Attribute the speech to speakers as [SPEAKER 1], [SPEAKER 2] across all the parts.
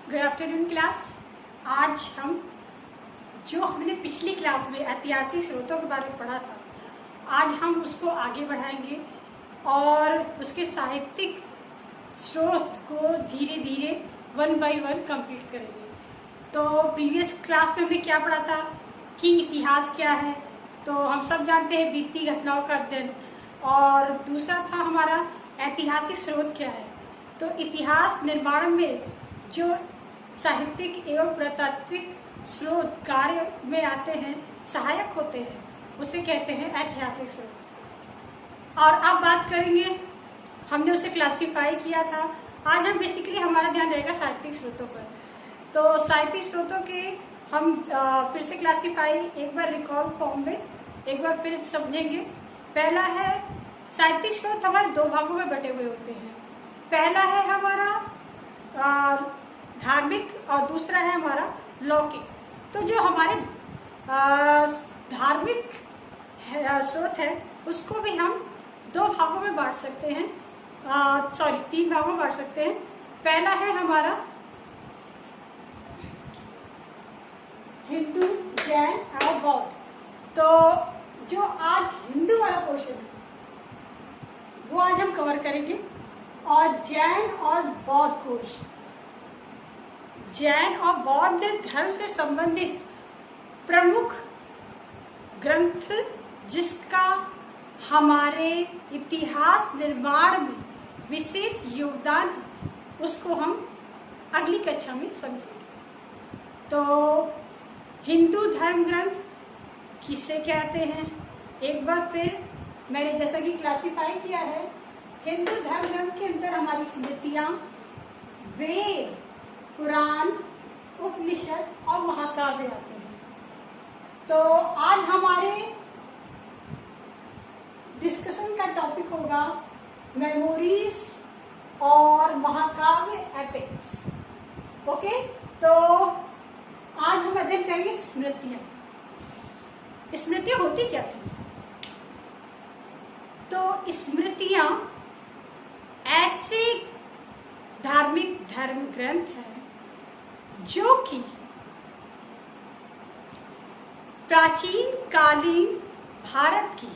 [SPEAKER 1] Good afternoon class. आज हम जो हमने पिछली क्लास में ऐतिहासिक स्रोतों के बारे में पढ़ा था, आज हम उसको आगे बढ़ाएंगे और उसके साहित्यिक स्रोत को धीरे धीरे वन बाय वन कंप्लीट करेंगे। तो प्रीवियस क्लास में हमने क्या पढ़ा था कि इतिहास क्या है, तो हम सब जानते हैं बीती घटनाओं का अध्ययन, और दूसरा था हमारा ऐतिहासिक स्रोत क्या है। तो इतिहास निर्माण में जो साहित्यिक एवं पुरातात्विक स्रोत कार्य में आते हैं, सहायक होते हैं, उसे कहते हैं ऐतिहासिक स्रोत। और अब बात करेंगे, हमने उसे क्लासिफाई किया था, आज हम बेसिकली हमारा ध्यान रहेगा साहित्यिक स्रोतों पर। तो साहित्यिक स्रोतों के हम फिर से क्लासिफाई एक बार रिकॉल फॉर्म में एक बार फिर समझेंगे। पहला है साहित्यिक स्रोत, हमारे दो भागों में बटे हुए होते हैं। पहला है हमारा धार्मिक और दूसरा है हमारा लौकिक। तो जो हमारे धार्मिक स्रोत है उसको भी हम दो भागों में बांट सकते हैं, तीन भागों में बांट सकते हैं। पहला है हमारा हिंदू, जैन और बौद्ध। तो जो आज हिंदू वाला पोर्शन है वो आज हम कवर करेंगे, और जैन और बौद्ध कोर्स, जैन और बौद्ध धर्म से संबंधित प्रमुख ग्रंथ जिसका हमारे इतिहास निर्माण में विशेष योगदान है, उसको हम अगली कक्षा में समझेंगे। तो हिंदू धर्म ग्रंथ किसे कहते हैं, एक बार फिर मैंने जैसा कि क्लासिफाई किया है, हिंदू धर्म ग्रंथ के अंदर हमारी स्मृतियां, वेद, पुराण, उपनिषद और महाकाव्य आते हैं। तो आज हमारे डिस्कशन का टॉपिक होगा मेमोरीज और महाकाव्य एपिक्स। ओके, तो आज हम अध्ययन करेंगे स्मृतियां। स्मृतियां होती क्या थी? तो स्मृतियां ऐसे धार्मिक धर्म ग्रंथ हैं जो कि प्राचीन कालीन भारत की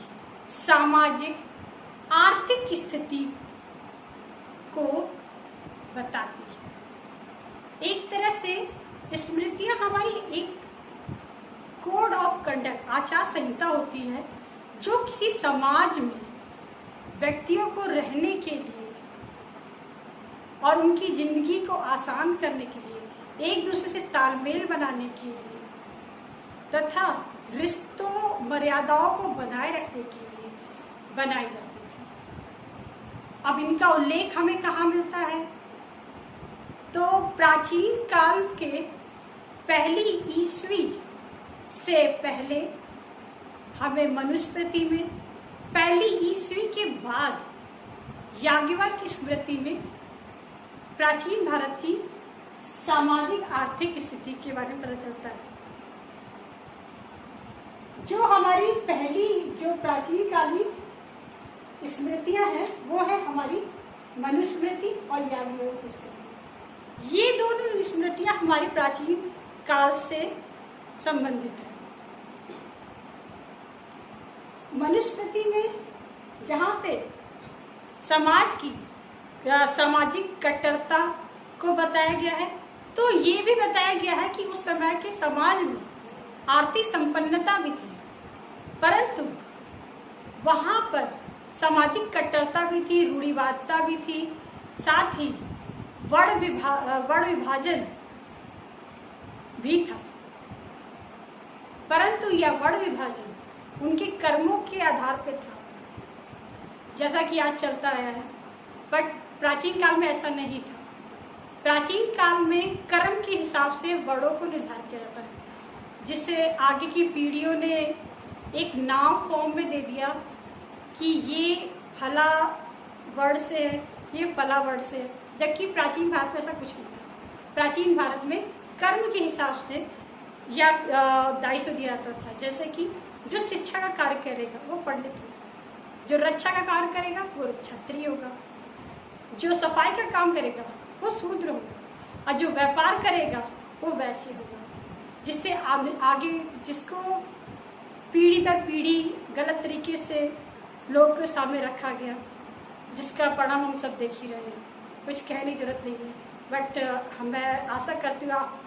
[SPEAKER 1] सामाजिक आर्थिक स्थिति को बताती है। एक तरह से स्मृतियां हमारी एक कोड ऑफ कंडक्ट, आचार संहिता होती है जो किसी समाज में व्यक्तियों को रहने के लिए और उनकी जिंदगी को आसान करने के लिए, एक दूसरे से तालमेल बनाने के लिए तथा रिश्तों मर्यादाओं को बनाए रखने के लिए बनाई जाती थी। अब इनका उल्लेख हमें कहाँ मिलता है? तो प्राचीन काल के पहली ईस्वी से पहले हमें मनुस्मृति में, पहली ईस्वी के बाद याज्ञवल्क्य की स्मृति में प्राचीन भारत की सामाजिक आर्थिक स्थिति के बारे में पता चलता है। जो हमारी पहली जो प्राचीन कालीन स्मृतियां हैं वो है हमारी मनुस्मृति और याज्ञवल्क्य की स्मृति। ये दोनों स्मृतियां हमारी प्राचीन काल से संबंधित है। मनुस्मृति में जहाँ पे समाज की सामाजिक कट्टरता को बताया गया है, तो ये भी बताया गया है कि उस समय के समाज में आर्थिक संपन्नता भी थी, परंतु वहाँ पर सामाजिक कट्टरता भी थी, रूढ़िवादिता भी थी, साथ ही वर्ण विभाजन भी था। परंतु यह वर्ण विभाजन उनके कर्मों के आधार पर था, जैसा कि आज चलता आया है। बट प्राचीन काल में ऐसा नहीं था। प्राचीन काल में कर्म के हिसाब से वर्णों को निर्धारित किया जाता है, जिससे आगे की पीढ़ियों ने एक नाम फॉर्म में दे दिया कि ये फला वर्ण से है, ये फला वर्ण से है, जबकि प्राचीन भारत में ऐसा कुछ नहीं था। प्राचीन भारत में कर्म के हिसाब से या दायित्व दिया जाता था, जैसे कि जो शिक्षा का कार्य करेगा वो पंडित होगा, जो रक्षा का कार्य करेगा वो क्षत्रिय होगा, जो सफाई का काम करेगा वो शूद्र होगा, और जो व्यापार करेगा वो वैश्य होगा, जिससे आगे जिसको पीढ़ी दर पीढ़ी गलत तरीके से लोग के सामने रखा गया, जिसका परिणाम हम सब देख ही रहे हैं। कुछ कहने की जरूरत नहीं है, बट मैं आशा करती हूँ आप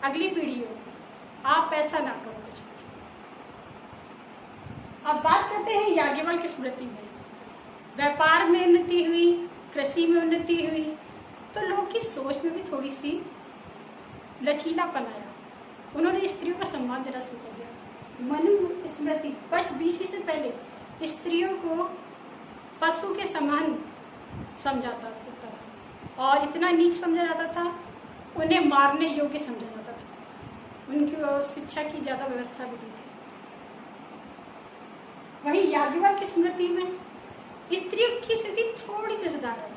[SPEAKER 1] अगली पीढ़ी हो, आप ऐसा ना करो कुछ भी। अब बात करते हैं याज्ञवल्क्य की स्मृति में। व्यापार में उन्नति हुई, कृषि में उन्नति हुई, तो लोगों की सोच में भी थोड़ी सी लचीलापन आया। उन्होंने स्त्रियों का सम्मान देना शुरू कर दिया। मनु स्मृति वर्ष BC से पहले स्त्रियों को पशु के समान समझाता था और इतना नीच समझा जाता था, उन्हें मारने योग्य समझा जाता था। उनकी शिक्षा की ज्यादा व्यवस्था भी नहीं थी। वहीं याज्ञवल्क्य की स्मृति में स्त्रियों की स्थिति थोड़ी सी सुधार आई,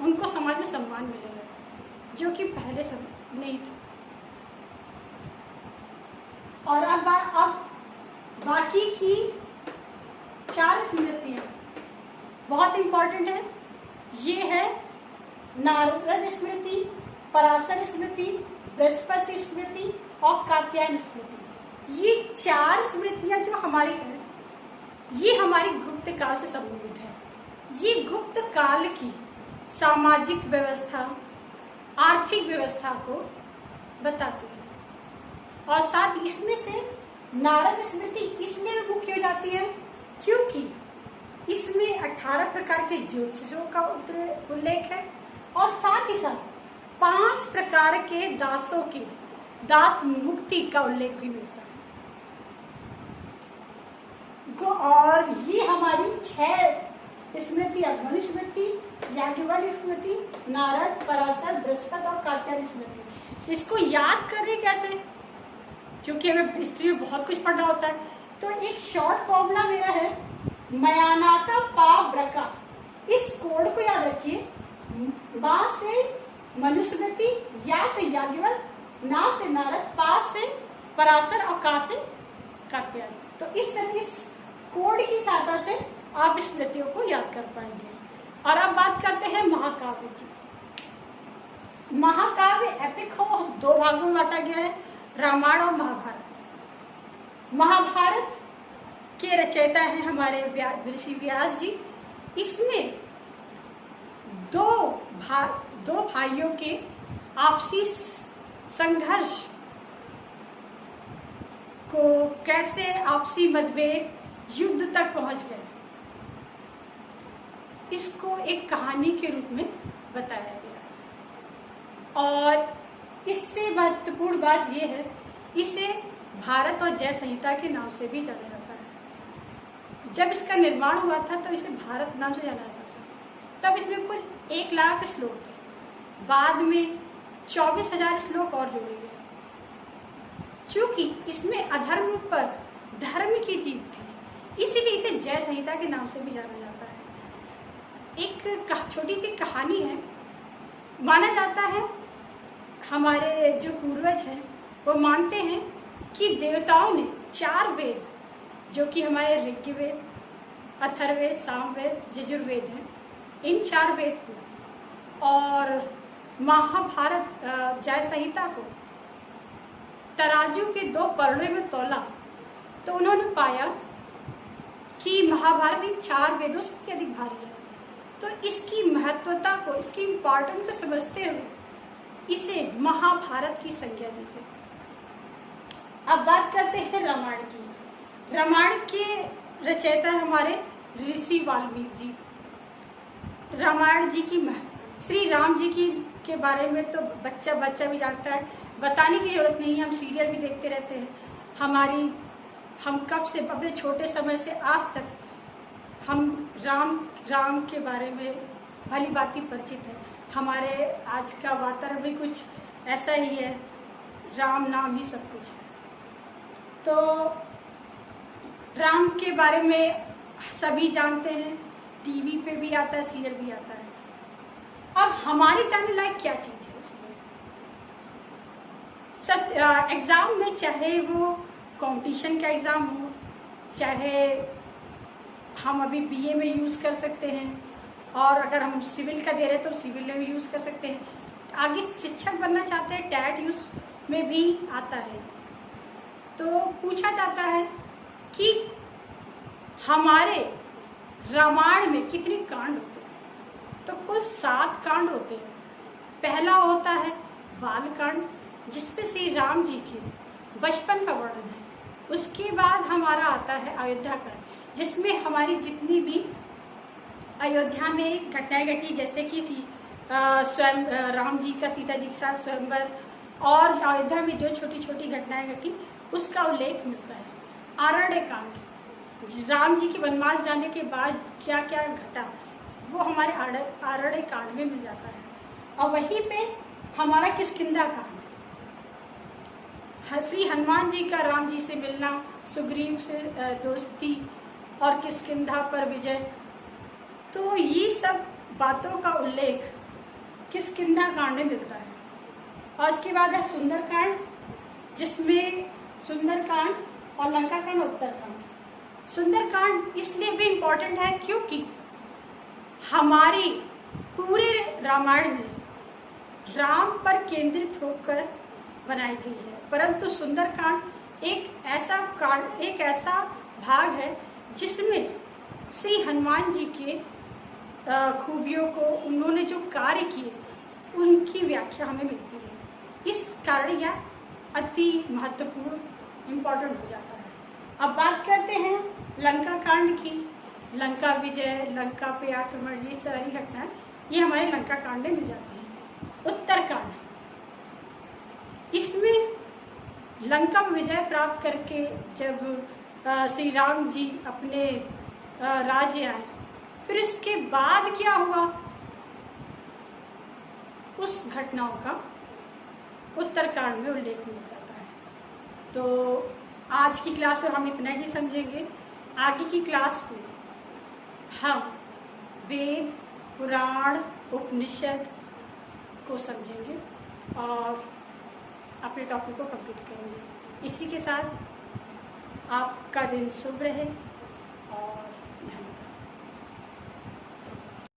[SPEAKER 1] उनको समाज में सम्मान मिलने लगा, जो कि पहले सब नहीं था। और अब बाकी की 4 स्मृतियां बहुत इंपॉर्टेंट है। ये है नारद स्मृति, पराशर स्मृति, बृहस्पति स्मृति और कात्यायन स्मृति। ये 4 स्मृतियां जो हमारी है, ये हमारी गुप्त काल से संबंधित है। ये गुप्त काल की सामाजिक व्यवस्था, आर्थिक व्यवस्था को बताती है। और साथ इसमें से नारद स्मृति इसलिए भी मुख्य हो जाती है क्योंकि इसमें 18 प्रकार के ज्योतिषों का उल्लेख है और साथ ही साथ 5 प्रकार के दासों की दास मुक्ति का उल्लेख भी मिलता है। और ये हमारी 6 स्मृति, मनु स्मृति, याज्ञवल्क्य स्मृति, नारद, पराशर, बृहस्पति और कात्यायन स्मृति। इसको याद करें कैसे, क्योंकि हमें हिस्ट्री में बहुत कुछ पढ़ना होता है। तो एक शॉर्ट फॉर्मूला मेरा है मयानाका पा ब्रका। इस कोड को याद रखिए। बा से मनुस्मृति, या से याज्ञवल्क्य, ना से नारद, पा से पराशर और का से कात्यायन। तो इस तरह इस कोड की सहायता से आप स्मृतियों को याद कर पाएंगे। और अब बात करते हैं महाकाव्य की। महाकाव्य एपिक हो 2 भागों में बांटा गया है, रामायण और महाभारत। महाभारत के रचयिता हैं हमारे ऋषि व्यास जी। इसमें दो भाइयों के आपसी संघर्ष को कैसे आपसी मतभेद युद्ध तक पहुंच गए, इसको एक कहानी के रूप में बताया गया है। और इससे महत्वपूर्ण बात यह है, इसे भारत और जय संहिता के नाम से भी जाना जाता है। जब इसका निर्माण हुआ था तो इसे भारत नाम से जाना जाता था। तब इसमें कुल 1 लाख श्लोक थे, बाद में 24,000 श्लोक और जोड़े गए। क्योंकि इसमें अधर्म पर धर्म की जीत थी, इसीलिए इसे जय संहिता के नाम से भी जाना जाता है। एक छोटी सी कहानी है। माना जाता है हमारे जो पूर्वज हैं वो मानते हैं कि देवताओं ने 4 वेद, जो कि हमारे ऋग्वेद, अथर्ववेद, सामवेद, यजुर्वेद हैं, इन 4 वेद को और महाभारत जय संहिता को तराजू के 2 पलड़े में तोला, तो उन्होंने पाया कि महाभारत इन 4 वेदों से भी अधिक भारी है। तो इसकी महत्वता को, इसकी इम्पोर्टेंस को समझते हुए इसे महाभारत की संज्ञा दी गई। अब बात करते हैं रामायण की। रामायण के रचयिता हमारे ऋषि वाल्मीकि जी। रामायण जी की श्री राम जी की के बारे में तो बच्चा भी जानता है, बताने की जरूरत नहीं है। हम सीरियल भी देखते रहते हैं। हम कब से अपने छोटे समय से आज तक हम राम के बारे में भली भांति परिचित है। हमारे आज का वातावरण भी कुछ ऐसा ही है, राम नाम ही सब कुछ है। तो राम के बारे में सभी जानते हैं, टीवी पे भी आता है, सीरियल भी आता है। अब हमारी जानने लायक क्या चीज है इसमें? सब एग्जाम में, चाहे वो कंपटीशन का एग्जाम हो, चाहे हम अभी बीए में यूज़ कर सकते हैं, और अगर हम सिविल का दे रहे हैं तो सिविल में भी यूज़ कर सकते हैं। आगे शिक्षक बनना चाहते हैं, टैट यूज में भी आता है। तो पूछा जाता है कि हमारे रामायण में कितने कांड होते हैं? तो कुल 7 कांड होते हैं। पहला होता है बाल कांड, जिसमें श्री राम जी के बचपन का वर्णन है। उसके बाद हमारा आता है अयोध्या कांड, जिसमें हमारी जितनी भी अयोध्या में घटनाएं घटी, जैसे कि स्वयं राम जी का सीता जी के साथ स्वयंवर और अयोध्या में जो छोटी छोटी घटनाएं घटी उसका उल्लेख मिलता है। आरण्य कांड, राम जी के वनवास जाने के बाद क्या क्या घटा वो हमारे आरण्य कांड में मिल जाता है। और वहीं पे हमारा किष्किंधा कांड, श्री हनुमान जी का राम जी से मिलना, सुग्रीव से दोस्ती और किष्किंधा पर विजय, तो ये सब बातों का उल्लेख किष्किंधा कांड में मिलता है। और उसके बाद है सुंदरकांड, जिसमें सुंदरकांड और लंका कांड, उत्तरकांड। सुंदरकांड इसलिए भी इम्पोर्टेंट है क्योंकि हमारी पूरे रामायण में राम पर केंद्रित होकर बनाई गई है, परंतु सुंदरकांड एक ऐसा भाग है जिसमें श्री हनुमान जी के खूबियों को, उन्होंने जो कार्य किए उनकी व्याख्या हमें मिलती है। इस कारण यह अति महत्वपूर्ण इम्पोर्टेंट हो जाता है। अब बात करते हैं लंका कांड की। लंका विजय, लंका पे आक्रमण, ये सारी घटनाएं ये हमारे लंका कांड में मिल जाती हैं। उत्तरकांड, इसमें लंका में विजय प्राप्त करके जब श्री राम जी अपने राज्य आए, फिर इसके बाद क्या हुआ उस घटनाओं का उत्तरकांड में उल्लेख मिल जाता है। तो आज की क्लास में हम इतना ही समझेंगे। आगे की क्लास में हम वेद, पुराण, उपनिषद को समझेंगे और अपने टॉपिक को कंप्लीट करेंगे। इसी के साथ आपका दिन शुभ रहे।